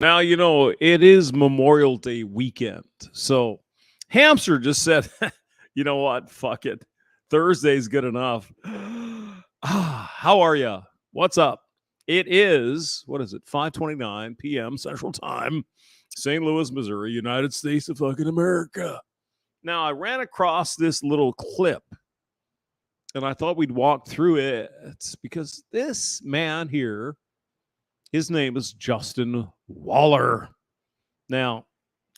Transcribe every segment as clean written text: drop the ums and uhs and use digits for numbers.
Now, it is Memorial Day weekend. So Hamster just said, you know what? Fuck it. Thursday's good enough. How are you? What's up? It is, what is it? 5:29 p.m. Central Time, St. Louis, Missouri, United States of fucking America. Now, I ran across this little clip and I thought we'd walk through it. It's because this man here, his name is Justin Waller. Now,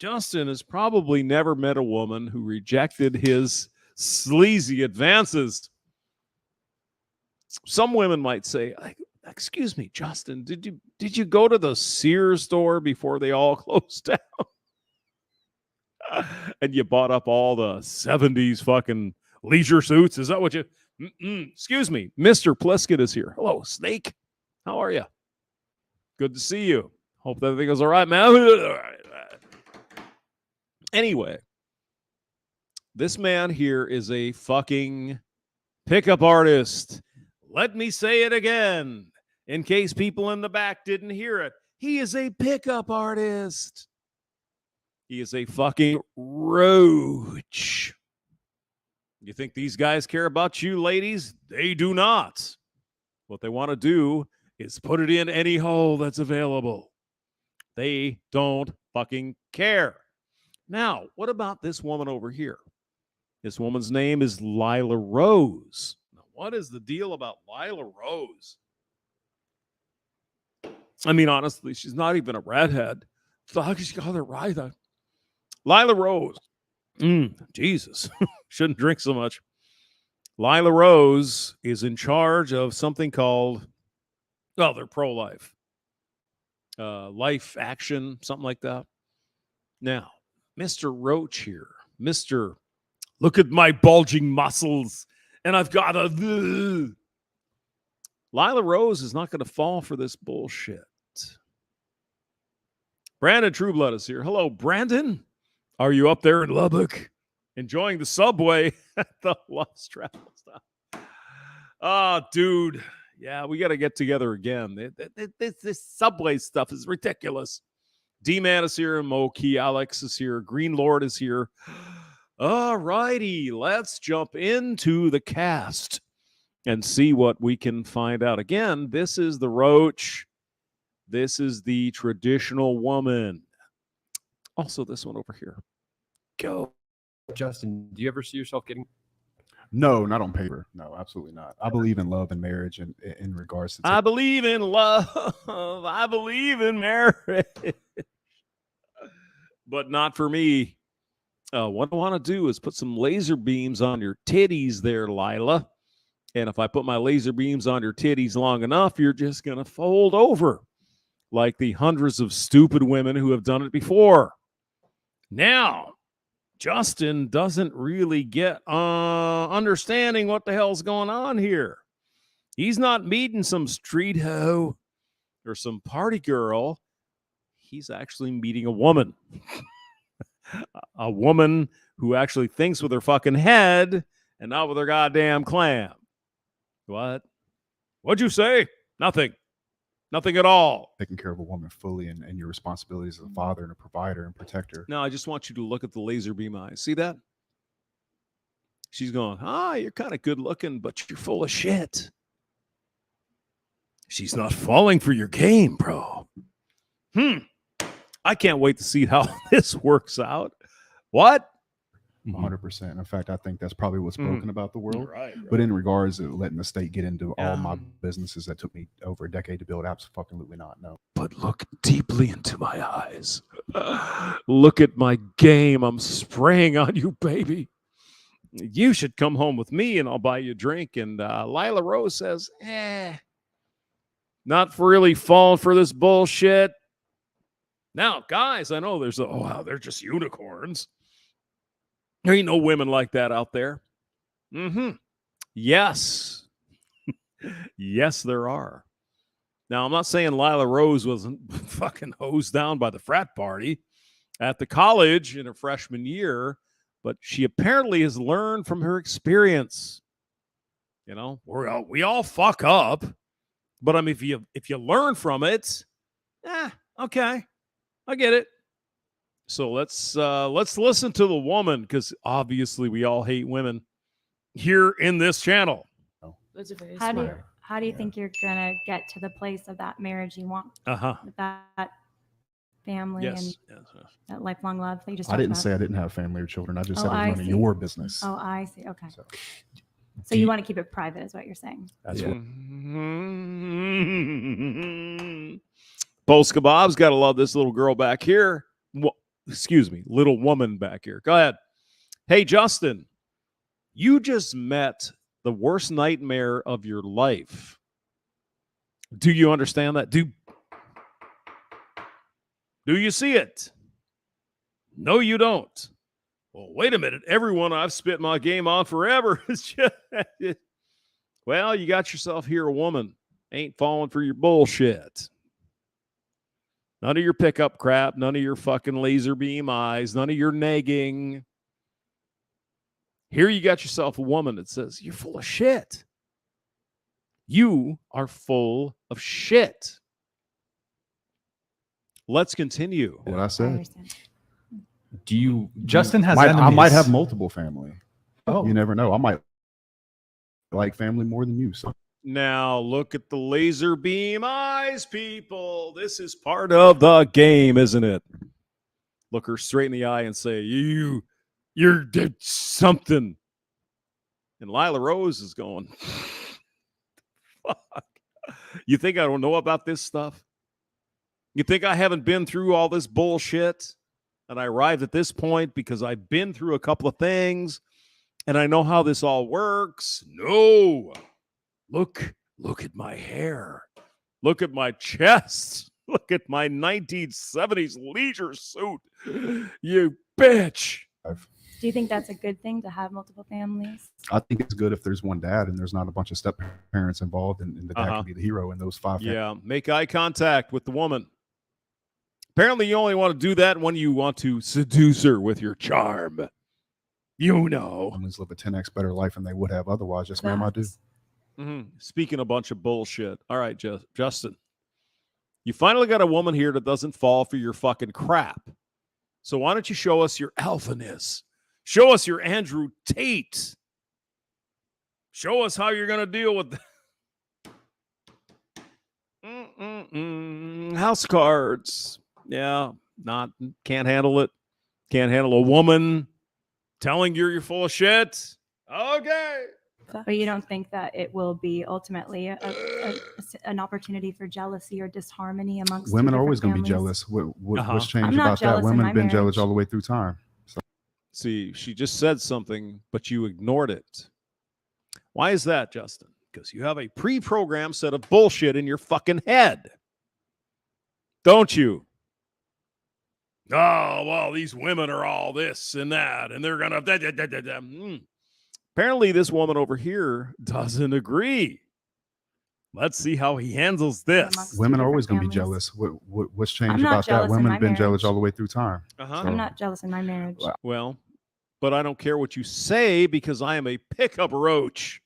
Justin has probably never met a woman who rejected his sleazy advances. Some women might say, "Excuse me, Justin, did you go to the Sears store before they all closed down and you bought up all the 70s fucking leisure suits? Is that what you Excuse me, Mr. Pliskett is here. Hello, Snake. How are you? Good to see you. Hope everything goes all right, man." Anyway, this man here is a fucking pickup artist. Let me say it again, in case people in the back didn't hear it. He is a pickup artist. He is a fucking roach. You think these guys care about you, ladies? They do not. What they want to do is put it in any hole that's available. They don't fucking care. Now, what about this woman over here? This woman's name is Lila Rose. Now, what is the deal about Lila Rose? I mean, honestly, she's not even a redhead. So how could she call her Lila? Lila Rose. Jesus. Shouldn't drink so much. Lila Rose is in charge of something called, well, they're pro-life. Life Action, something like that. Now, Mr. Roach here. Mr. Look at my bulging muscles, and I've got a... Lila Rose is not going to fall for this bullshit. Brandon Trueblood is here. Hello, Brandon. Are you up there in Lubbock enjoying the subway at the Love's Travel Stop? Oh, dude. Yeah, we got to get together again. This subway stuff is ridiculous. D-Man is here. Moki Alex is here. Green Lord is here. All righty. Let's jump into the cast and see what we can find out. Again, this is the Roach. This is the traditional woman. Also, this one over here. Go. Justin, do you ever see yourself getting... No, not on paper. No, absolutely not. I believe in love and marriage and in regards to... I believe in love. I believe in marriage. But not for me. What I want to do is put some laser beams on your titties there, Lila. And if I put my laser beams on your titties long enough, you're just going to fold over like the hundreds of stupid women who have done it before. Now, Justin doesn't really get understanding what the hell's going on here. He's not meeting some street hoe or some party girl. He's actually meeting a woman. A woman who actually thinks with her fucking head and not with her goddamn clam. What? What'd you say? Nothing. Nothing at all. Taking care of a woman fully and your responsibilities as a father and a provider and protector. Now, I just want you to look at the laser beam eyes. See that? She's going, you're kind of good looking, but you're full of shit. She's not falling for your game, bro. I can't wait to see how this works out. What? 100%. In fact, I think that's probably what's broken about the world. Right. But in regards to letting the state get into all my businesses that took me over a decade to build, absolutely not. No. But look deeply into my eyes. Look at my game. I'm spraying on you, baby. You should come home with me and I'll buy you a drink. And Lila Rose says, not really falling for this bullshit. Now, guys, I know they're just unicorns. There ain't no women like that out there. Yes. Yes, there are. Now, I'm not saying Lila Rose wasn't fucking hosed down by the frat party at the college in her freshman year, but she apparently has learned from her experience. You know, we all fuck up, but I mean, if you learn from it, okay. I get it. So let's listen to the woman, because obviously we all hate women here in this channel. Those are very How do you, smart. how do you think you're gonna get to the place of that marriage you want, with that family and that lifelong love that you just I talked didn't about? say I didn't have family or children. I just Oh, said I was I running see. your business. Oh, I see. Okay. So, So you want to keep it private, is what you're saying? That's Yeah. what Polska Bob's got to love this little girl back here. Excuse me, little woman back here. Go ahead. Hey, Justin, you just met the worst nightmare of your life. Do you understand that? Do you see it? No, you don't. Well, wait a minute. Everyone I've spit my game on forever is just... Well, you got yourself here a woman. Ain't falling for your bullshit. None of your pickup crap. None of your fucking laser beam eyes. None of your negging. Here you got yourself a woman that says, you're full of shit. You are full of shit. Let's continue. what I I said. understand. do you Justin has I enemies. might have multiple family. Oh, You never know. I might like family more than you. So Now look at the laser beam eyes, people. This is part of the game, isn't it? Look her straight in the eye and say, you're did something. And Lila Rose is going, fuck. You think I don't know about this stuff? You think I haven't been through all this bullshit? And I arrived at this point because I've been through a couple of things and I know how this all works. No. Look at my hair. Look at my chest. Look at my 1970s leisure suit. You bitch. Do you think that's a good thing to have multiple families? I think it's good if there's one dad and there's not a bunch of step parents involved, and the dad can be the hero in those five. Yeah, make eye contact with the woman. Apparently, you only want to do that when you want to seduce her with your charm. You know. families live a 10x better life than they would have otherwise. Yes, ma'am, I do. Facts. Speaking a bunch of bullshit. All right, Justin. You finally got a woman here that doesn't fall for your fucking crap. So why don't you show us your alphaness? Show us your Andrew Tate. Show us how you're going to deal with house cards. Yeah, can't handle it. Can't handle a woman telling you're full of shit. Okay. But you don't think that it will be ultimately an opportunity for jealousy or disharmony amongst Women two are always different going to be families? jealous. What's I'm changed not about that? jealous in Women my have been jealous marriage. all the way through time. So See, she just said something, but you ignored it. Why is that, Justin? Because you have a pre-programmed set of bullshit in your fucking head. Don't you? Oh, well, these women are all this and that, and they're going to... Apparently, this woman over here doesn't agree. Let's see how he handles this. Amongst women two are always going different to be families. jealous. What's changed I'm not about that? jealous in Women my have been jealous marriage. all the way through time. Uh-huh. I'm not jealous in my marriage. Well, but I don't care what you say because I am a pickup roach.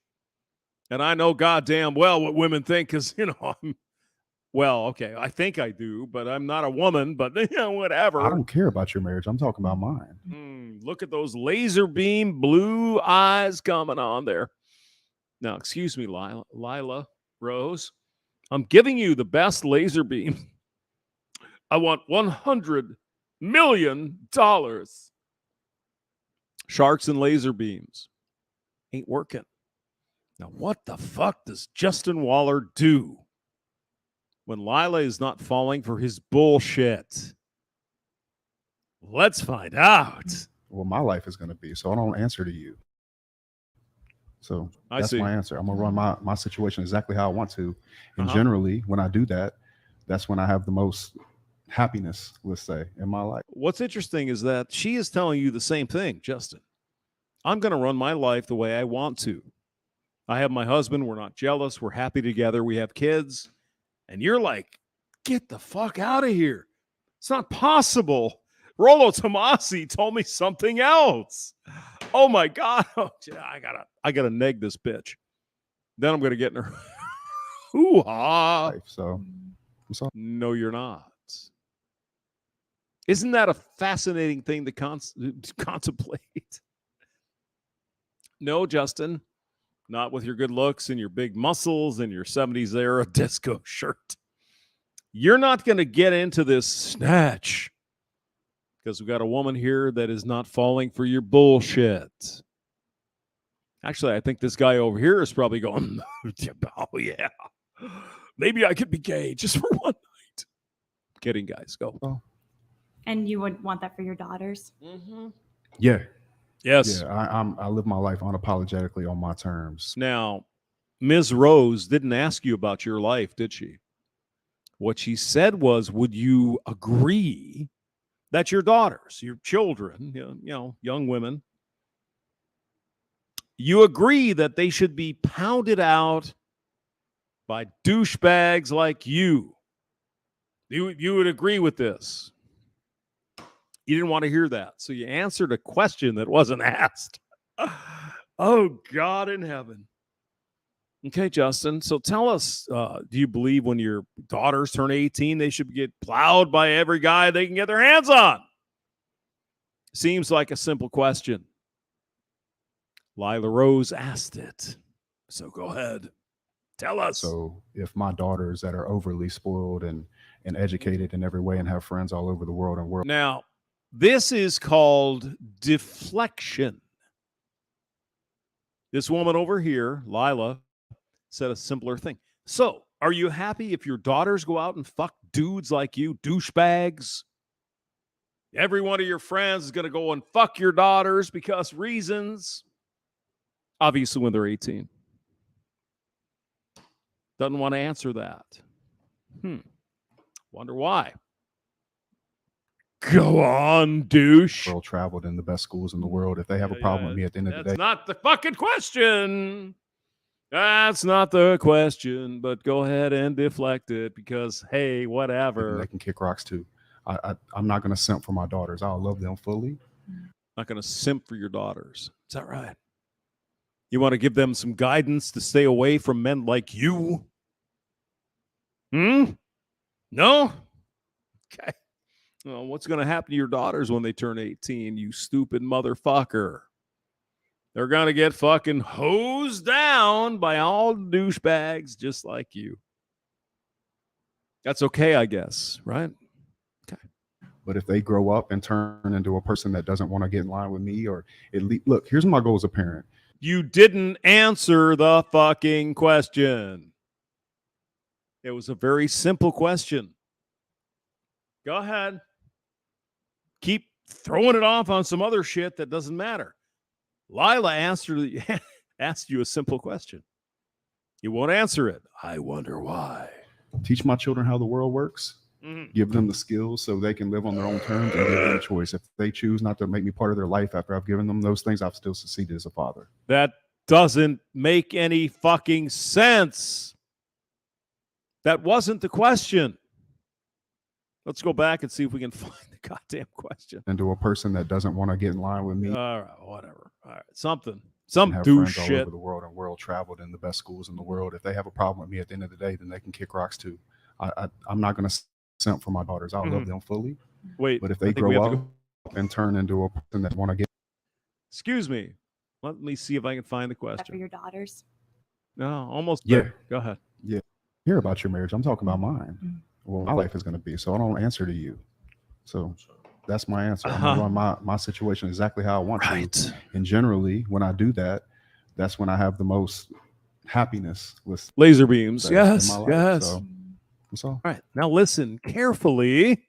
And I know goddamn well what women think because, okay, I think I do, but I'm not a woman, but whatever. I don't care about your marriage. I'm talking about mine. Look at those laser beam blue eyes coming on there. Now, excuse me, Lila Rose. I'm giving you the best laser beam. I want $100 million. Sharks and laser beams. Ain't working. Now, what the fuck does Justin Waller do when Lila is not falling for his bullshit? Let's find out. Well, my life is going to be, so I don't answer to you. So I that's see. my answer. I'm going to run my situation exactly how I want to. And Uh-huh. generally, when I do that, that's when I have the most happiness, let's say, in my life. What's interesting is that she is telling you the same thing, Justin. I'm going to run my life the way I want to. I have my husband. We're not jealous. We're happy together. We have kids. And you're like, get the fuck out of here. It's not possible. Rolo Tomasi told me something else. Oh my God. Oh, I gotta neg this bitch. Then I'm gonna get in her hoo-ha. So I'm sorry. No, you're not. Isn't that a fascinating thing to contemplate? No, Justin, not with your good looks and your big muscles and your 70s era disco shirt. You're not going to get into this snatch because we got a woman here that is not falling for your bullshit. Actually, I think this guy over here is probably going, oh, yeah, maybe I could be gay just for one night. Kidding, guys. Go. Oh. And you would want that for your daughters? Mm-hmm. Yeah. Yes. Yeah, I live my life unapologetically on my terms. Now, Ms. Rose didn't ask you about your life, did she? What she said was, would you agree that your daughters, your children, you know, young women, you agree that they should be pounded out by douchebags like you? You would agree with this. You didn't want to hear that. So you answered a question that wasn't asked. Oh, God in heaven. Okay, Justin. So tell us, do you believe when your daughters turn 18, they should get plowed by every guy they can get their hands on? Seems like a simple question. Lila Rose asked it. So go ahead. Tell us. So if my daughters that are overly spoiled and educated in every way and have friends all over the world and world. Now, this is called deflection. This woman over here, Lila, said a simpler thing. So, are you happy if your daughters go out and fuck dudes like you, douchebags? Every one of your friends is going to go and fuck your daughters because reasons. Obviously, when they're 18. Doesn't want to answer that. Wonder why. Go on, douche. World traveled in the best schools in the world. If they have a problem with me at the end of the day. That's not the fucking question. That's not the question, but go ahead and deflect it because, hey, whatever. They can kick rocks too. I'm not going to simp for my daughters. I'll love them fully. Not going to simp for your daughters. Is that right? You want to give them some guidance to stay away from men like you? No? Okay. Well, what's going to happen to your daughters when they turn 18, you stupid motherfucker? They're going to get fucking hosed down by all douchebags just like you. That's okay, I guess, right? Okay. But if they grow up and turn into a person that doesn't want to get in line with me, or look, here's my goal as a parent. You didn't answer the fucking question. It was a very simple question. Go ahead. Keep throwing it off on some other shit that doesn't matter. Lila asked you a simple question. You won't answer it. I wonder why. Teach my children how the world works. Mm-hmm. Give them the skills so they can live on their own terms and give them a choice. If they choose not to make me part of their life after I've given them those things, I've still succeeded as a father. That doesn't make any fucking sense. That wasn't the question. Let's go back and see if we can find the goddamn question. And to a person that doesn't want to get in line with me. All right, whatever. All right, some douche shit. All over the world and world traveled in the best schools in the world. If they have a problem with me at the end of the day, then they can kick rocks too. I'm not going to simp for my daughters. I'll love them fully. Wait, but if they grow up and turn into a person that want to get. Excuse me. Let me see if I can find the question. For your daughters. No, almost. Yeah. There. Go ahead. Yeah. Hear about your marriage. I'm talking about mine. Mm-hmm. Well, my life is going to be. So I don't answer to you. So that's my answer. I'm going to run my situation exactly how I want to. And generally, when I do that, that's when I have the most happiness with laser beams. Yes. In my life. Yes. So, that's all. All right. Now listen carefully.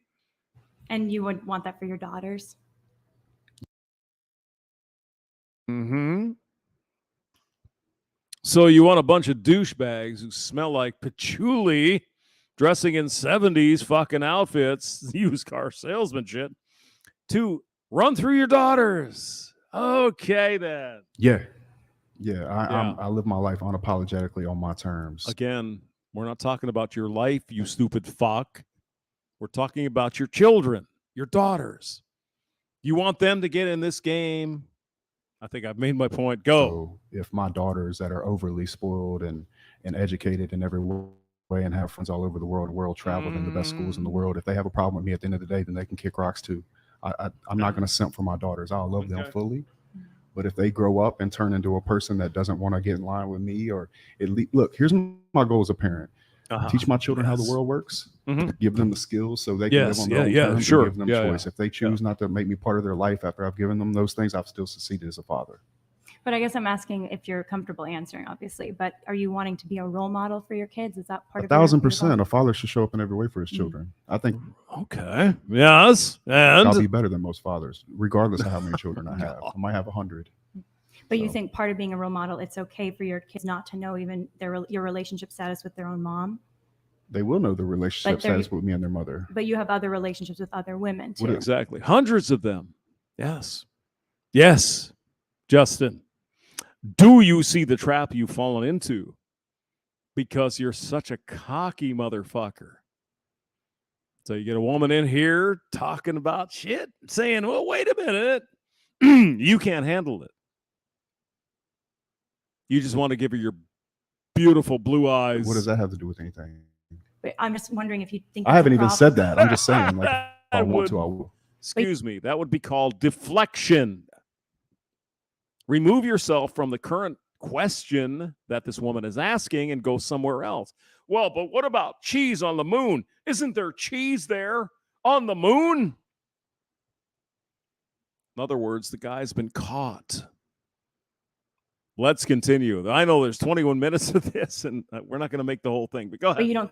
And you would want that for your daughters? Mm-hmm. So you want a bunch of douchebags who smell like patchouli, dressing in 70s fucking outfits, used car salesman shit, to run through your daughters. Okay, then. Yeah. I live my life unapologetically on my terms. Again, we're not talking about your life, you stupid fuck. We're talking about your children, your daughters. You want them to get in this game. I think I've made my point. Go. So if my daughters that are overly spoiled and educated in every way and have friends all over the world traveled in the best schools in the world. If they have a problem with me at the end of the day, then they can kick rocks too. I'm not going to simp for my daughters. I'll love them fully. But if they grow up and turn into a person that doesn't want to get in line with me, or look, here's my goal as a parent. Teach my children how the world works, give them the skills so they can live on their own terms, and give them choice. If they choose not to make me part of their life after I've given them those things, I've still succeeded as a father. But I guess I'm asking if you're comfortable answering, obviously, but are you wanting to be a role model for your kids? Is that part of 1,000%? A father should show up in every way for his children. I think. Okay. Yes. And I'll be better than most fathers, regardless of how many children I have. I might have 100. But you think part of being a role model, it's okay for your kids not to know even your relationship status with their own mom? They will know the relationship status with me and their mother. But you have other relationships with other women too. Exactly. Hundreds of them. Yes. Yes. Justin, do you see the trap you've fallen into? Because you're such a cocky motherfucker. So you get a woman in here talking about shit, saying, well, wait a minute. You can't handle it. You just want to give her your beautiful blue eyes. What does that have to do with anything? But I'm just wondering if you think I haven't even said that. I'm just saying, like, if I want to, I will. Excuse me. That would be called deflection. Remove yourself from the current question that this woman is asking and go somewhere else. Well, but what about cheese on the moon? Isn't there cheese there on the moon? In other words, the guy's been caught. Let's continue. I know there's 21 minutes of this, and we're not going to make the whole thing, but go ahead. But you don't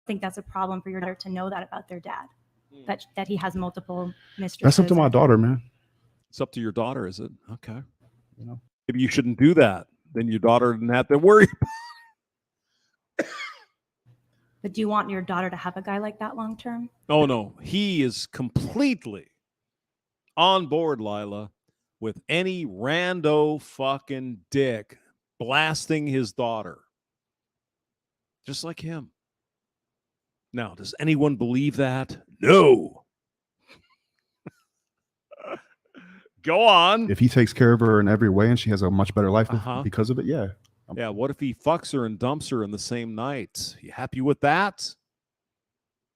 think that's a problem for your daughter to know that about their dad, that he has multiple mistresses? That's up to my daughter, man. It's up to your daughter, is it? Okay. You know, maybe you shouldn't do that. Then your daughter didn't have to worry. But do you want your daughter to have a guy like that long term? Oh, no. He is completely on board, Lila, with any rando fucking dick blasting his daughter. Just like him. Now, does anyone believe that? No. Go on. If he takes care of her in every way and she has a much better life because of it, yeah. Yeah, what if he fucks her and dumps her in the same night? You happy with that?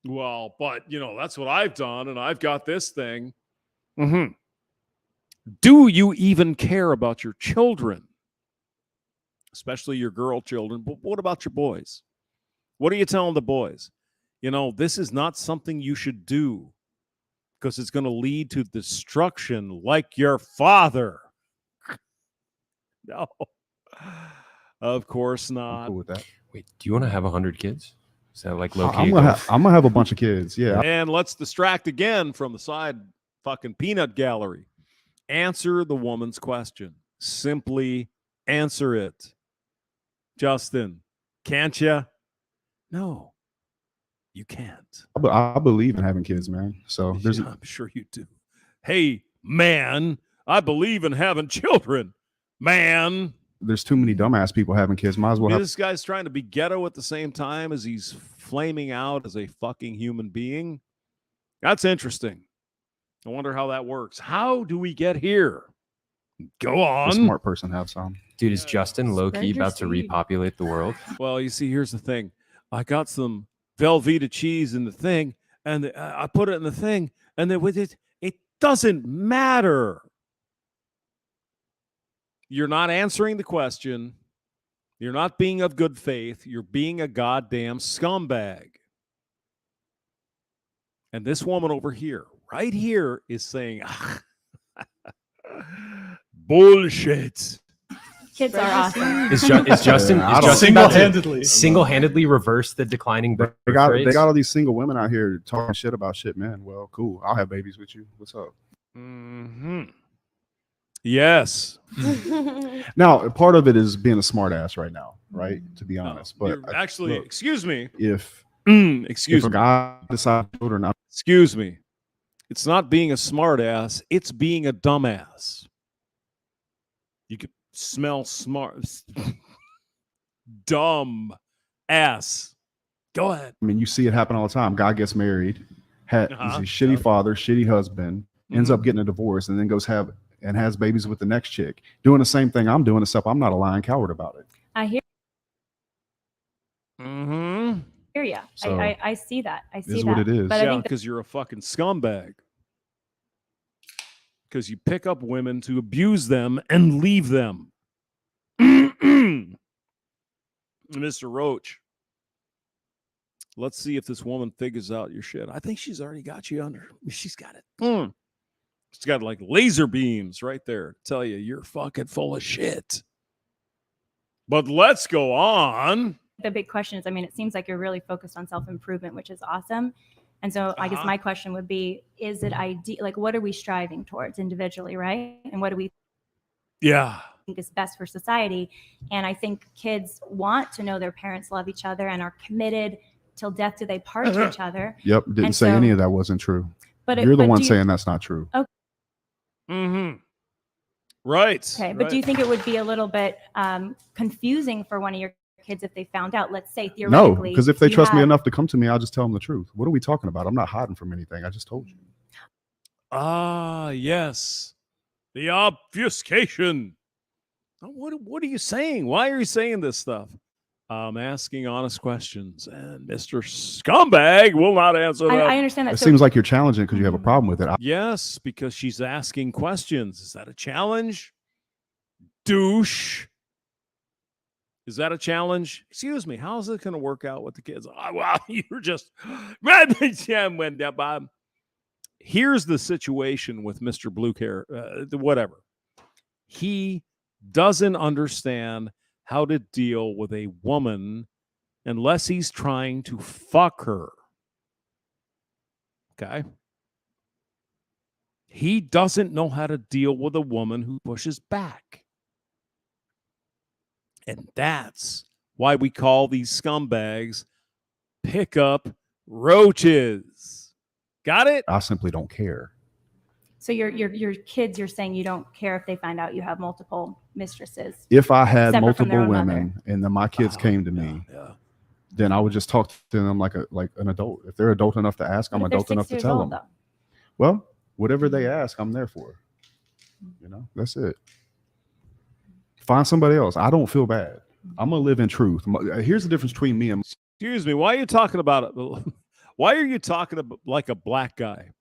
Well, but, that's what I've done, and I've got this thing. Mm-hmm. Do you even care about your children? Especially your girl children. But what about your boys? What are you telling the boys? This is not something you should do because it's going to lead to destruction like your father. No. Of course not. I'm cool with that. Wait, do you want to have 100 kids? Is that like low key? I'm gonna have a bunch of kids. Yeah. And let's distract again from the side fucking peanut gallery. Answer the woman's question. Simply answer it. Justin, can't you? No, you can't. I believe in having kids, man. So I'm sure you do. Hey, man, I believe in having children, man. There's too many dumbass people having kids. Might as well. This guy's trying to be ghetto at the same time as he's flaming out as a fucking human being. That's interesting. I wonder how that works. How do we get here? Go on. A smart person have some. Dude, is Justin low-key about to repopulate the world? Well, you see, here's the thing. I got some Velveeta cheese in the thing, and I put it in the thing, and then with it doesn't matter. You're not answering the question. You're not being of good faith. You're being a goddamn scumbag. And this woman over here, right here, is saying, bullshit. Kids are awesome. Is Justin single-handedly reverse the declining birth rates? They got all these single women out here talking shit about shit, man. Well, cool. I'll have babies with you. What's up? Mm-hmm. Yes. Now, part of it is being a smart ass right now, right? To be honest. But actually, look, excuse me. If a guy decides children, excuse me. It's not being a smart ass, it's being a dumbass. You could smell smart. Dumb ass. Go ahead. I mean, you see it happen all the time. Guy gets married, he's a shitty father, shitty husband, ends up getting a divorce, and then goes has babies with the next chick. Doing the same thing I'm doing, except I'm not a lying coward about it. I hear. Mm-hmm. Hear ya. So, I see that. I see is that. what it is. But I Yeah, think because you're a fucking scumbag. Because you pick up women to abuse them and leave them. Mr. Roach, let's see if this woman figures out your shit. I think she's already got you under. She's got it. She's got like laser beams right there to tell you you're fucking full of shit. But let's go on. the big question is, I mean, it seems like you're really focused on self-improvement, which is awesome. And so I guess my question would be, is it ideal? Like, what are we striving towards individually, right? And what do we think is best for society? And I think kids want to know their parents love each other and are committed till death do they part to each other. Yep. Didn't say any of that wasn't true. But you're the one saying that's not true. Okay. Mm-hmm. Right. Okay. But do you think it would be a little bit confusing for one of your kids if they found out, let's say theoretically? No, because if they trust me enough to come to me, I'll just tell them the truth. What are we talking about? I'm not hiding from anything. I just told you. Yes. The obfuscation. What are you saying? Why are you saying this stuff? I'm asking honest questions, and Mr. Scumbag will not answer them. I understand that. It seems like you're challenging because you have a problem with it. Yes, because she's asking questions. Is that a challenge? Douche. Is that a challenge? Excuse me. How's it going to work out with the kids? Oh, wow, you're just. Here's the situation with Mr. Blue Care, whatever. He doesn't understand how to deal with a woman unless he's trying to fuck her. Okay? He doesn't know how to deal with a woman who pushes back. And that's why we call these scumbags pickup roaches. Got it? I simply don't care. So your kids, you're saying you don't care if they find out you have multiple mistresses. If I had multiple women and then my kids came to me, then I would just talk to them like an adult. If they're adult enough to ask, I'm adult enough to tell them. Well, whatever they ask, I'm there for. You know, that's it. Find somebody else. I don't feel bad. I'm gonna live in truth. Here's the difference between me and. Excuse me. Why are you talking about it? Why are you talking about like a black guy?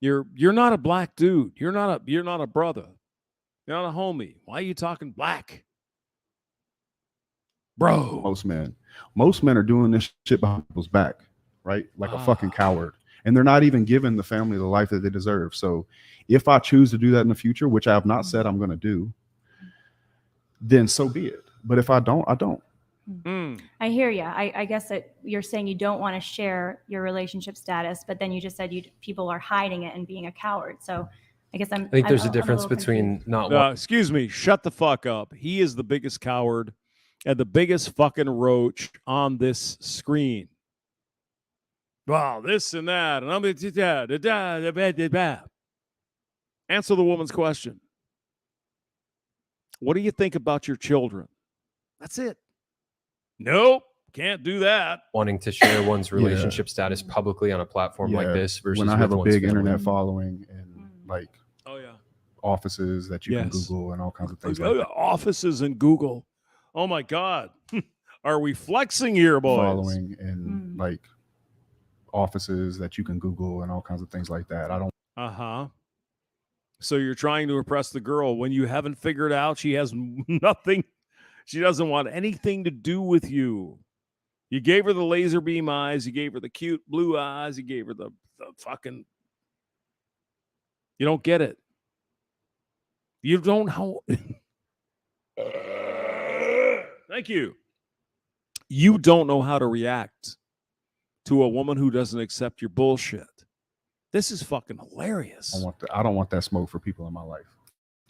You're not a black dude. You're not a brother. You're not a homie. Why are you talking black? Bro. Most men are doing this shit behind people's back, right? Like a fucking coward. And they're not even giving the family the life that they deserve. So if I choose to do that in the future, which I have not said I'm going to do, then so be it. But if I don't, I don't. I hear you. I guess that you're saying you don't want to share your relationship status, but then you just said people are hiding it and being a coward. So I guess I think there's a difference between not. Excuse me. Shut the fuck up. He is the biggest coward and the biggest fucking roach on this screen. Wow, this and that, and answer the woman's question. What do you think about your children? That's it. Nope, can't do that. Wanting to share one's relationship status publicly on a platform like this versus when I have a big internet following and like offices that you can Google and all kinds of things. Like offices and Google. Oh my God, are we flexing here, boys? Following and like offices that you can Google and all kinds of things like that. I don't. So you're trying to impress the girl when you haven't figured out she has nothing. She doesn't want anything to do with you. You gave her the laser beam eyes. You gave her the cute blue eyes. You gave her the fucking. You don't get it. You don't know. Thank you. You don't know how to react to a woman who doesn't accept your bullshit. This is fucking hilarious. I don't want that smoke for people in my life.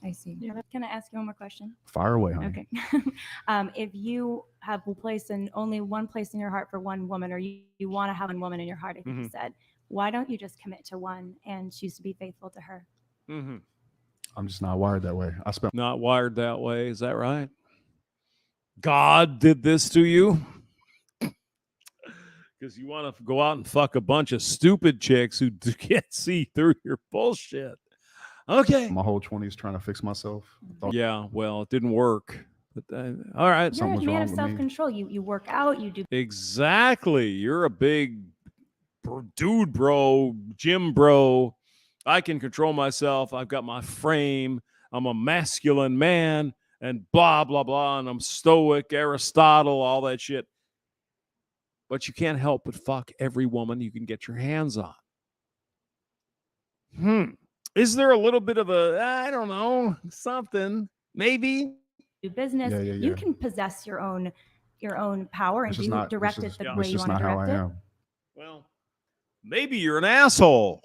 I see. Can I ask you one more question? Fire away, honey. Okay. If you have only one place in your heart for one woman, or you want to have one woman in your heart, I think you said, why don't you just commit to one and choose to be faithful to her? I'm just not wired that way. Not wired that way. Is that right? God did this to you? Because you want to go out and fuck a bunch of stupid chicks who can't see through your bullshit. Okay. My whole 20s trying to fix myself. Yeah, well, it didn't work. But all right. You're a man of self-control. You work out, you do. Exactly. You're a big dude, bro, gym bro. I can control myself. I've got my frame. I'm a masculine man and blah, blah, blah. And I'm stoic, Aristotle, all that shit. But you can't help but fuck every woman you can get your hands on. Is there a little bit of I don't know, something, maybe? Do business. Yeah. You can possess your own power and direct it the way you want to direct it. Well, maybe you're an asshole.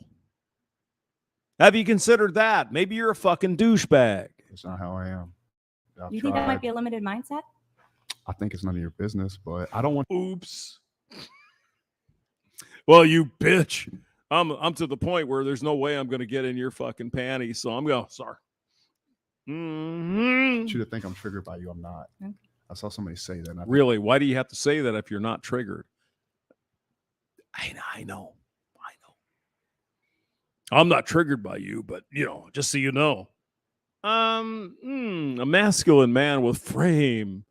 Have you considered that? Maybe you're a fucking douchebag. It's not how I am. You think that might be a limited mindset? I think it's none of your business, but I don't want. Oops. Well, you bitch. I'm to the point where there's no way I'm going to get in your fucking panties, so I'm going. Sorry. I want you to think I'm triggered by you. I'm not. Okay. I saw somebody say that. Really? Why do you have to say that if you're not triggered? I know. I'm not triggered by you, but, just so you know. A masculine man with frame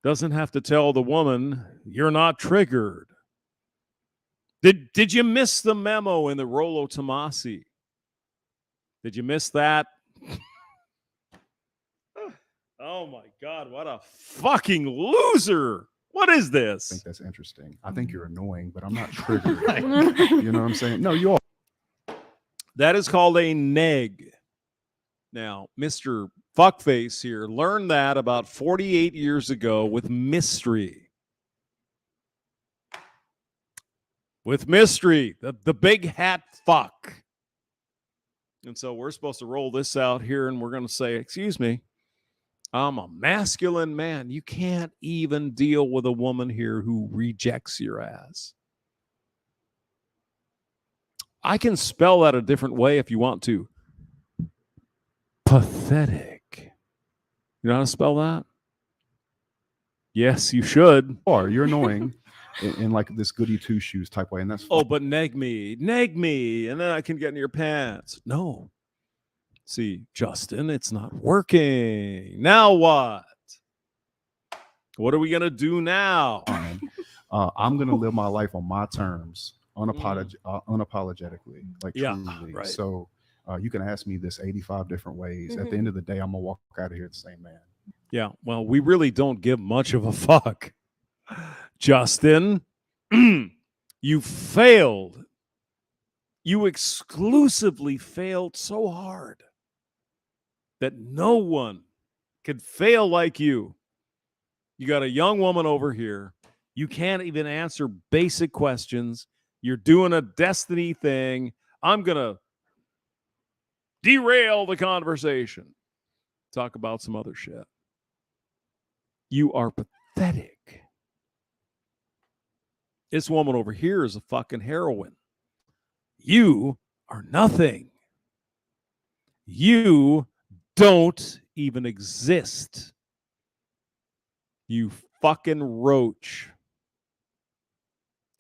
doesn't have to tell the woman, you're not triggered. Did you miss the memo in the Rollo Tomasi? Did you miss that? Oh, my God. What a fucking loser. What is this? I think that's interesting. I think you're annoying, but I'm not triggered. You know what I'm saying? No, you are. That is called a neg. Now, Mr. Fuckface here learned that about 48 years ago with Mystery. With Mystery, the big hat fuck. And so we're supposed to roll this out here and we're going to say, excuse me, I'm a masculine man. You can't even deal with a woman here who rejects your ass. I can spell that a different way if you want to. Pathetic. You know how to spell that? Yes, you should. You're annoying in like this goody two shoes type way, and that's fun. Oh, but neg me, and then I can get in your pants. No. See, Justin, it's not working. Now what? What are we gonna do now? I'm gonna live my life on my terms. Unapologetically, like truly. Right. So you can ask me this 85 different ways. At the end of the day, I'm gonna walk out of here the same man. Yeah, well, we really don't give much of a fuck. Justin, you failed. You exclusively failed so hard that no one could fail like you. You got a young woman over here. You can't even answer basic questions. You're doing a destiny thing. I'm going to derail the conversation. Talk about some other shit. You are pathetic. This woman over here is a fucking heroine. You are nothing. You don't even exist. You fucking roach.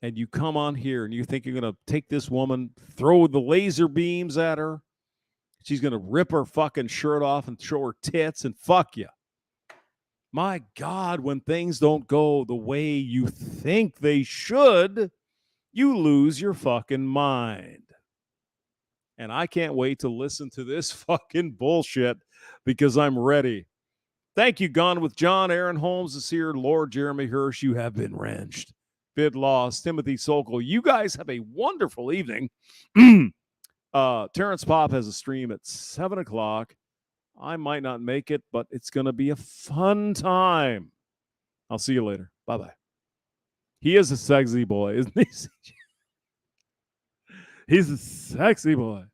And you come on here and you think you're going to take this woman, throw the laser beams at her. She's going to rip her fucking shirt off and show her tits and fuck you. My God, when things don't go the way you think they should, you lose your fucking mind. And I can't wait to listen to this fucking bullshit because I'm ready. Thank you, Gone with John. Aaron Holmes is here. Lord Jeremy Hirsch, you have been wrenched. Bid Loss, Timothy Sokol. You guys have a wonderful evening. Terrence Pop has a stream at 7 o'clock. I might not make it, but it's going to be a fun time. I'll see you later. Bye-bye. He is a sexy boy, isn't he? He's a sexy boy.